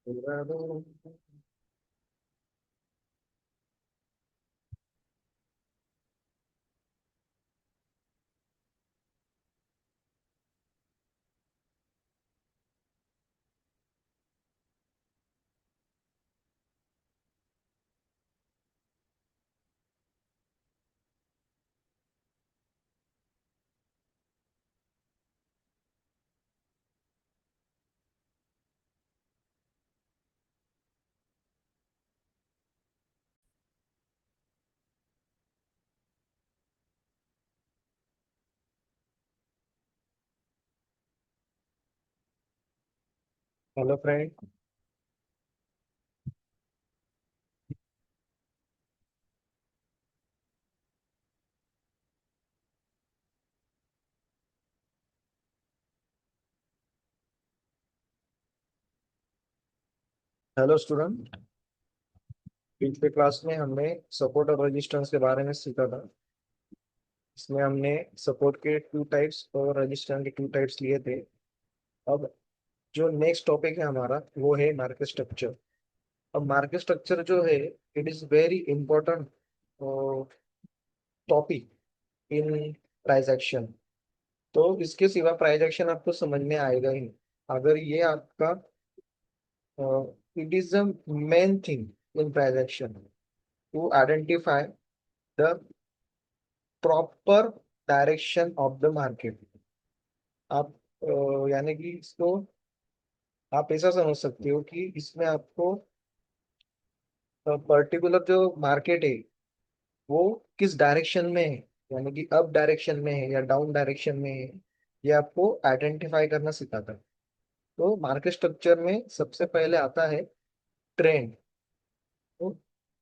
Hello friend. Hello student. पिछले class में हमने सपोर्ट और रेजिस्टेंस के बारे में सीखा था। इसमें हमने सपोर्ट के टू टाइप्स और रेजिस्टेंस के टू टाइप्स लिए थे। अब जो नेक्स्ट टॉपिक है हमारा वो है मार्केट स्ट्रक्चर। अब मार्केट स्ट्रक्चर जो है it is very important topic in price action. तो इसके सिवा प्राइस एक्शन आपको समझ में आएगा ही नहीं अगर ये आपका it is the main thing in price action to identify the proper direction of the market. आप यानी कि इसको आप ऐसा समझ सकते हो कि इसमें आपको पर्टिकुलर जो मार्केट है वो किस डायरेक्शन में है, यानी कि अप डायरेक्शन में है या डाउन डायरेक्शन में है, ये आपको आइडेंटिफाई करना सिखाता है। तो मार्केट स्ट्रक्चर में सबसे पहले आता है ट्रेंड। तो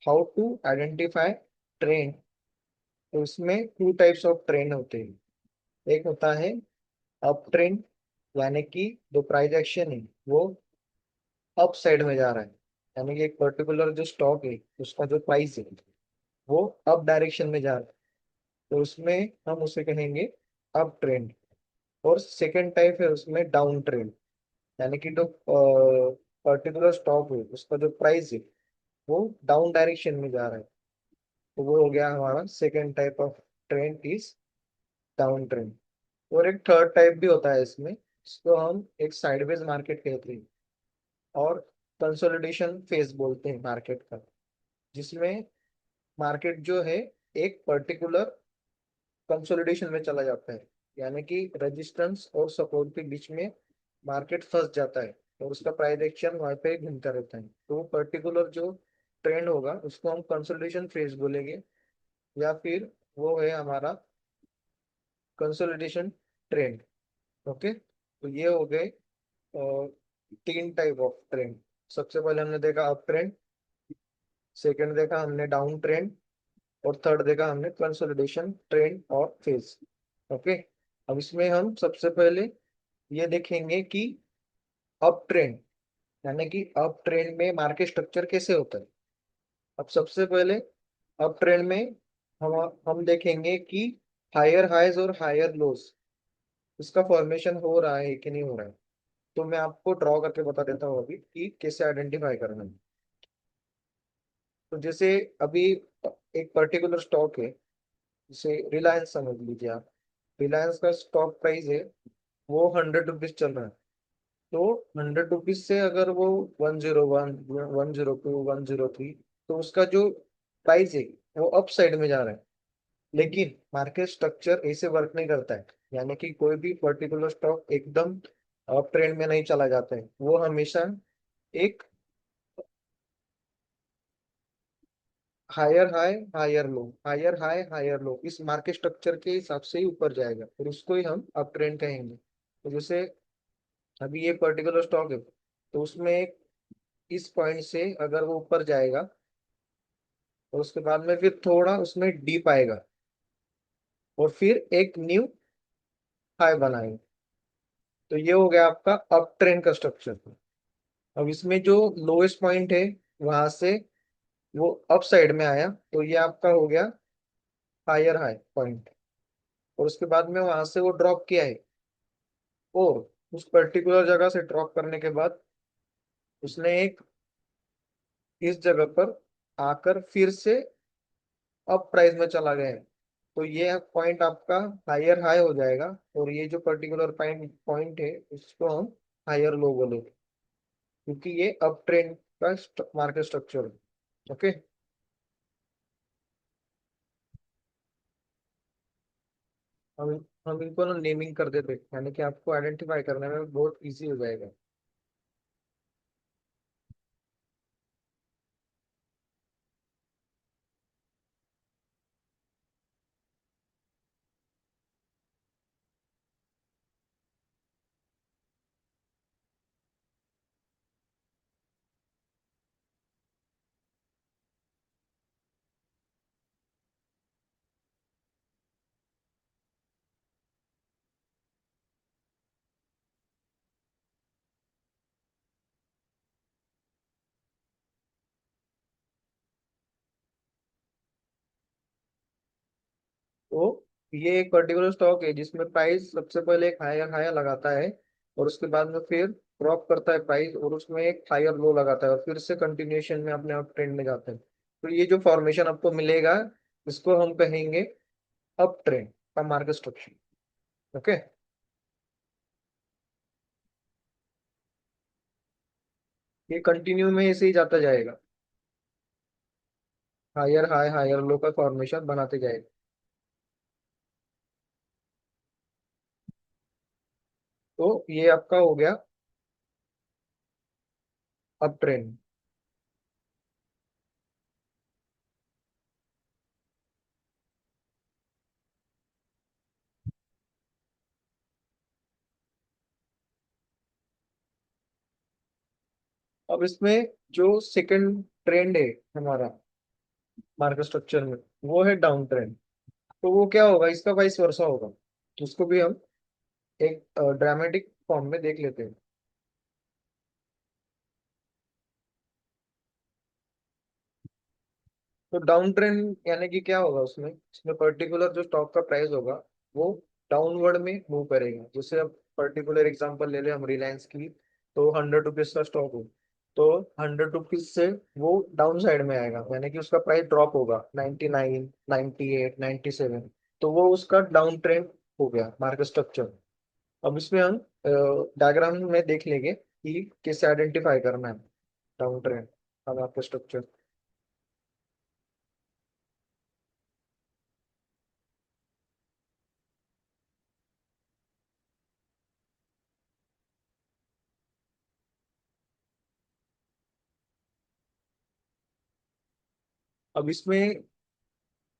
हाउ टू आइडेंटिफाई ट्रेंड। तो इसमें टू टाइप्स ऑफ ट्रेंड होते हैं। एक होता है अप ट्रेंड, यानी कि जो प्राइस एक्शन है वो अप साइड में जा रहा है, यानी कि एक पर्टिकुलर जो स्टॉक है उसका जो प्राइस है वो अप डायरेक्शन में जा रहा है, तो उसमें हम उसे कहेंगे अप ट्रेंड। और सेकेंड टाइप है उसमें डाउन ट्रेंड, यानी कि जो पर्टिकुलर स्टॉक है उसका जो प्राइस है वो डाउन डायरेक्शन में जा रहा है, तो वो हो गया हमारा second type of trend is down trend. और एक थर्ड टाइप भी होता है इसमें, इसको हम एक साइडवेज मार्केट कहते हैं और कंसोलिडेशन फेज बोलते हैं मार्केट का, जिसमें मार्केट जो है एक पर्टिकुलर कंसोलिडेशन में चला जाता है, यानी कि रेजिस्टेंस और सपोर्ट के बीच में मार्केट फंस जाता है और उसका प्राइस एक्शन वहां पे घूमता रहता है। तो वो पर्टिकुलर जो ट्रेंड होगा उसको हम कंसोलिडेशन फेज बोलेंगे, या फिर वो है हमारा कंसोलिडेशन ट्रेंड। ओके, तो ये हो गए तीन टाइप ऑफ ट्रेंड। सबसे पहले हमने देखा अप ट्रेंड, सेकंड देखा हमने डाउन ट्रेंड, और थर्ड देखा हमने कंसोलिडेशन ट्रेंड और फेज। ओके, अब इसमें हम सबसे पहले ये देखेंगे कि अप ट्रेंड, यानी कि अप ट्रेंड में मार्केट स्ट्रक्चर कैसे होता है। अब सबसे पहले अप ट्रेंड में हम हम देखेंगे कि हायर हाइज और हायर लोस इसका फॉर्मेशन हो रहा है कि नहीं हो रहा है। तो मैं आपको ड्रॉ करके बता देता हूँ अभी कि कैसे आइडेंटिफाई करना है। तो जैसे अभी एक पर्टिकुलर स्टॉक है, जैसे रिलायंस समझ लीजिए आप। रिलायंस का स्टॉक प्राइस है वो 100 रुपीज चल रहा है। तो 100 रुपीज से अगर वो 101, 102, 103, तो उसका जो प्राइस है वो अप साइड में जा रहा है। लेकिन मार्केट स्ट्रक्चर ऐसे वर्क नहीं करता है, यानी कि कोई भी पर्टिकुलर स्टॉक एकदम अप ट्रेंड में नहीं चला जाता है, वो हमेशा एक higher high higher low, higher high higher low इस मार्केट स्ट्रक्चर के हिसाब से ही ऊपर जाएगा और उसको ही हम अप ट्रेंड कहेंगे। तो जैसे अभी ये पर्टिकुलर स्टॉक है तो उसमें इस पॉइंट से अगर वो ऊपर जाएगा और उसके बाद में फिर थोड़ा उसमें डीप आएगा और फिर एक न्यू हाई बनाएगा, तो ये हो गया आपका अप ट्रेंड का स्ट्रक्चर। अब इसमें जो लोएस्ट पॉइंट है वहां से वो अप साइड में आया, तो ये आपका हो गया हायर हाई पॉइंट। और उसके बाद में वहां से वो ड्रॉप किया है और उस पर्टिकुलर जगह से ड्रॉप करने के बाद उसने एक इस जगह पर आकर फिर से अप प्राइस में चला गया है, तो ये पॉइंट आपका हायर हाई हो जाएगा, और ये जो पर्टिकुलर पॉइंट पॉइंट है उसको हम हायर लो बोलेंगे, क्योंकि ये अप ट्रेंड का मार्केट स्ट्रक्चर है। ओके। हम हम इनको ना नेमिंग कर देते, यानी कि आपको आइडेंटिफाई करने में बहुत इजी हो जाएगा। तो ये एक पर्टिकुलर स्टॉक है जिसमें प्राइस सबसे पहले एक हायर हायर लगाता है, और उसके बाद में फिर ड्रॉप करता है प्राइस, और उसमें एक हायर लो लगाता है, और फिर से कंटिन्यूएशन में अपने आप ट्रेंड में जाता है। तो ये जो फॉर्मेशन आपको मिलेगा, इसको हम कहेंगे अप ट्रेंड का मार्केट स्ट्रक्चर। ओके। ये कंटिन्यू में ऐसे ही जाता जाएगा, हायर हाई हायर लो का फॉर्मेशन बनाते जाएगा। तो ये आपका हो गया अप ट्रेंड। अब इसमें जो सेकंड ट्रेंड है हमारा मार्केट स्ट्रक्चर में, वो है डाउन ट्रेंड। तो वो क्या होगा, इसका वाइस वर्सा होगा, उसको भी हम एक ड्रामेटिक फॉर्म में देख लेते हैं। तो डाउन ट्रेंड यानी कि क्या होगा, उसमें उसमें पर्टिकुलर जो स्टॉक का प्राइस होगा वो डाउनवर्ड में मूव करेगा। जैसे अब पर्टिकुलर एग्जांपल ले ले हम रिलायंस की, तो 100 रुपीज का स्टॉक हो, तो 100 रुपीज से वो डाउन साइड में आएगा, यानी कि उसका प्राइस ड्रॉप होगा 99, 98, 97। तो वो उसका डाउन ट्रेंड हो गया मार्केट स्ट्रक्चर। अब इसमें हम डायग्राम में देख लेंगे कि कैसे आइडेंटिफाई करना है डाउन ट्रेंड का मार्केट स्ट्रक्चर। अब इसमें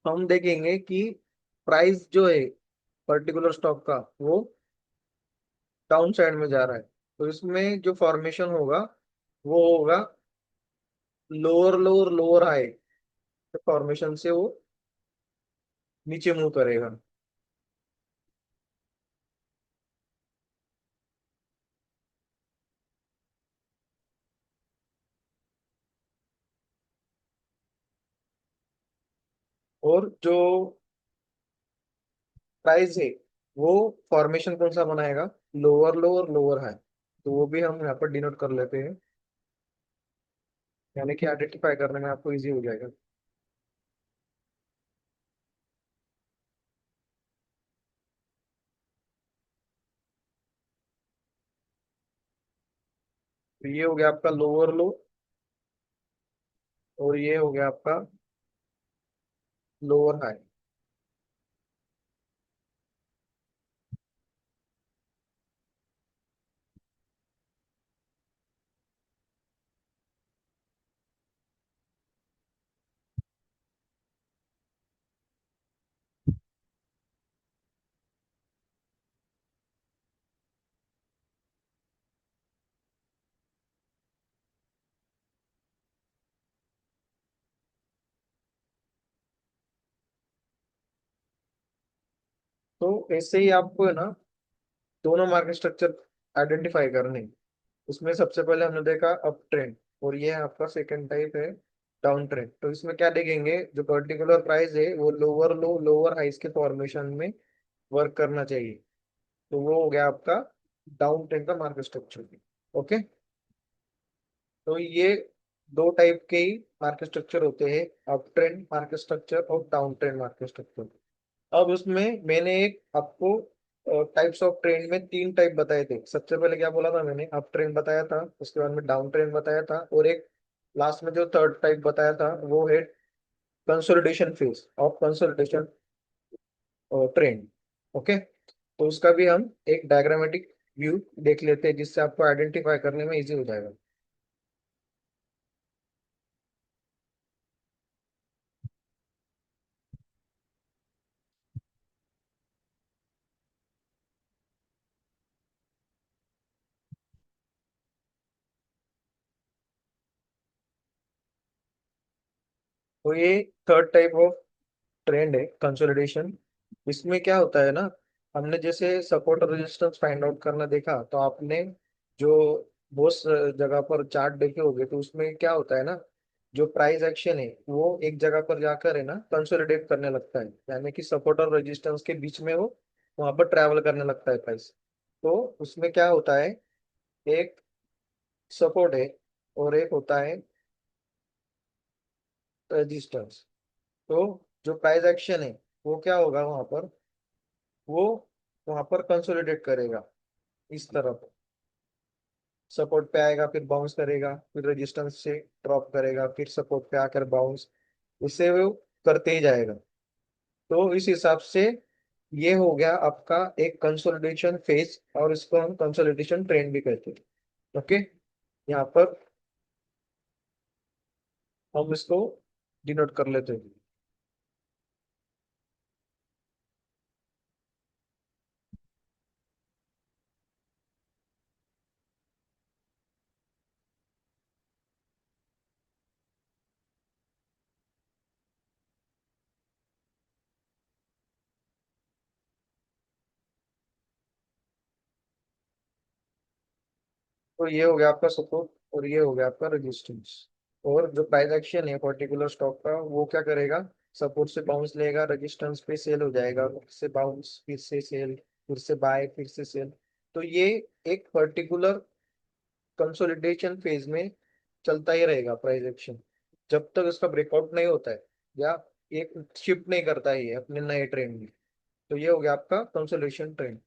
हम देखेंगे कि प्राइस जो है पर्टिकुलर स्टॉक का वो डाउन साइड में जा रहा है, तो इसमें जो फॉर्मेशन होगा वो होगा lower lower lower high formation से वो नीचे मूव करेगा। और जो प्राइस है वो फॉर्मेशन कौन सा बनाएगा, लोअर लोअर लोअर हाई। तो वो भी हम यहाँ पर डिनोट कर लेते हैं, यानी कि आइडेंटिफाई करने में आपको इजी हो जाएगा। तो ये हो गया आपका लोअर लो, और ये हो गया आपका लोअर हाई। तो ऐसे ही आपको है ना दोनों मार्केट स्ट्रक्चर आइडेंटिफाई करने हैं। उसमें सबसे पहले हमने देखा अप ट्रेंड, और ये आपका सेकंड टाइप है डाउन ट्रेंड। तो इसमें क्या देखेंगे, जो पर्टिकुलर प्राइस है वो लोअर लो लोअर हाइस के फॉर्मेशन में वर्क करना चाहिए। तो वो हो गया आपका डाउन ट्रेंड का मार्केट स्ट्रक्चर। ओके। तो ये दो टाइप के ही मार्केट स्ट्रक्चर होते हैं, अप ट्रेंड मार्केट स्ट्रक्चर और डाउन ट्रेंड मार्केट स्ट्रक्चर। अब उसमें मैंने एक आपको टाइप्स ऑफ ट्रेंड में तीन टाइप बताए थे। सबसे पहले क्या बोला था मैंने, अप ट्रेंड बताया था, उसके बाद में डाउन ट्रेंड बताया था, और एक लास्ट में जो थर्ड टाइप बताया था वो है consolidation phase of consolidation trend. Okay, तो उसका भी हम एक डायग्रामेटिक व्यू देख लेते हैं जिससे आपको आइडेंटिफाई करने में इजी हो जाएगा। तो ये थर्ड टाइप ऑफ ट्रेंड है कंसोलिडेशन। इसमें क्या होता है ना, हमने जैसे सपोर्ट और रेजिस्टेंस फाइंड आउट करना देखा, तो आपने जो बहुत जगह पर चार्ट देखे होंगे, तो उसमें क्या होता है ना, जो प्राइस एक्शन है वो एक जगह पर जाकर है ना कंसोलिडेट करने लगता है, यानी कि सपोर्ट और रेजिस्टेंस के बीच में वो वहां पर ट्रैवल करने लगता है प्राइस। तो उसमें क्या होता है, एक सपोर्ट है और एक होता है रेजिस्टेंस। तो जो प्राइस एक्शन है वो क्या होगा वहां पर, वो वहां पर कंसोलिडेट करेगा इस तरफ, सपोर्ट पे आएगा फिर बाउंस करेगा, फिर रेजिस्टेंस से ड्रॉप करेगा, फिर सपोर्ट पे आकर बाउंस, इससे वो करते ही जाएगा। तो इस हिसाब से ये हो गया आपका एक कंसोलिडेशन फेज, और इसको हम कंसोलिडेशन ट्रेंड भी कहते हैं। ओके, यहाँ पर हम इसको डिनोट कर लेते हैं। तो ये हो गया आपका सपोर्ट और ये हो गया आपका रेजिस्टेंस। और जो प्राइस एक्शन है पर्टिकुलर स्टॉक का, वो क्या करेगा, सपोर्ट से बाउंस लेगा, रेजिस्टेंस पे सेल हो जाएगा, फिर से बाउंस, फिर से सेल, फिर से बाय, फिर से सेल। तो ये एक पर्टिकुलर कंसोलिडेशन फेज में चलता ही रहेगा प्राइस एक्शन, जब तक उसका ब्रेकआउट नहीं होता है या एक शिफ्ट नहीं करता है ये अपने नए ट्रेंड में। तो ये हो गया आपका कंसोलिडेशन ट्रेंड।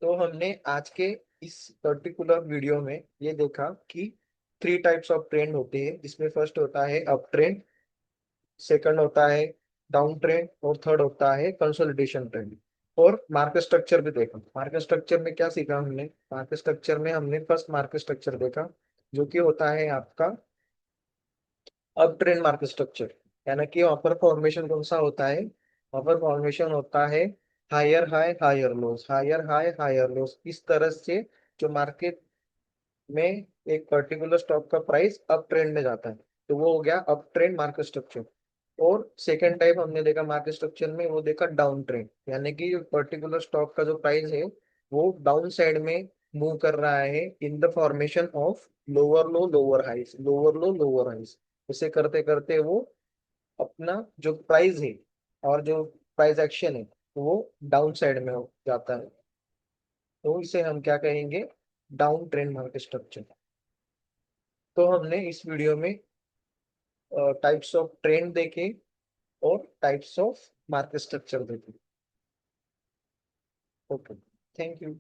तो हमने आज के इस पर्टिकुलर वीडियो में ये देखा कि थ्री टाइप्स ऑफ ट्रेंड होते हैं, जिसमें फर्स्ट होता है अप ट्रेंड, सेकंड होता है डाउन ट्रेंड, और थर्ड होता है कंसोलिडेशन ट्रेंड। और मार्केट स्ट्रक्चर भी देखा। मार्केट स्ट्रक्चर में क्या सीखा हमने, मार्केट स्ट्रक्चर में हमने फर्स्ट मार्केट स्ट्रक्चर देखा, जो कि होता है आपका अप ट्रेंड मार्केट स्ट्रक्चर। यानी कि वहां पर फॉर्मेशन कौन सा होता है, वहां पर फॉर्मेशन होता है higher high higher lows, higher high higher lows, इस तरह से जो मार्केट में एक पर्टिकुलर स्टॉक का प्राइस अप ट्रेंड में जाता है। तो वो हो गया अप ट्रेंड मार्केट स्ट्रक्चर। और सेकेंड टाइप हमने देखा मार्केट स्ट्रक्चर में, वो देखा डाउन ट्रेंड, यानी कि पर्टिकुलर स्टॉक का जो प्राइस है वो डाउन साइड में मूव कर रहा है in the formation of lower low lower highs, lower low lower highs. इसे करते करते वो अपना जो प्राइस है और जो प्राइस एक्शन है वो डाउन साइड में हो जाता है। तो इसे हम क्या कहेंगे, डाउन ट्रेंड मार्केट स्ट्रक्चर। तो हमने इस वीडियो में टाइप्स ऑफ ट्रेंड देखे और टाइप्स ऑफ मार्केट स्ट्रक्चर देखे। Okay, thank you.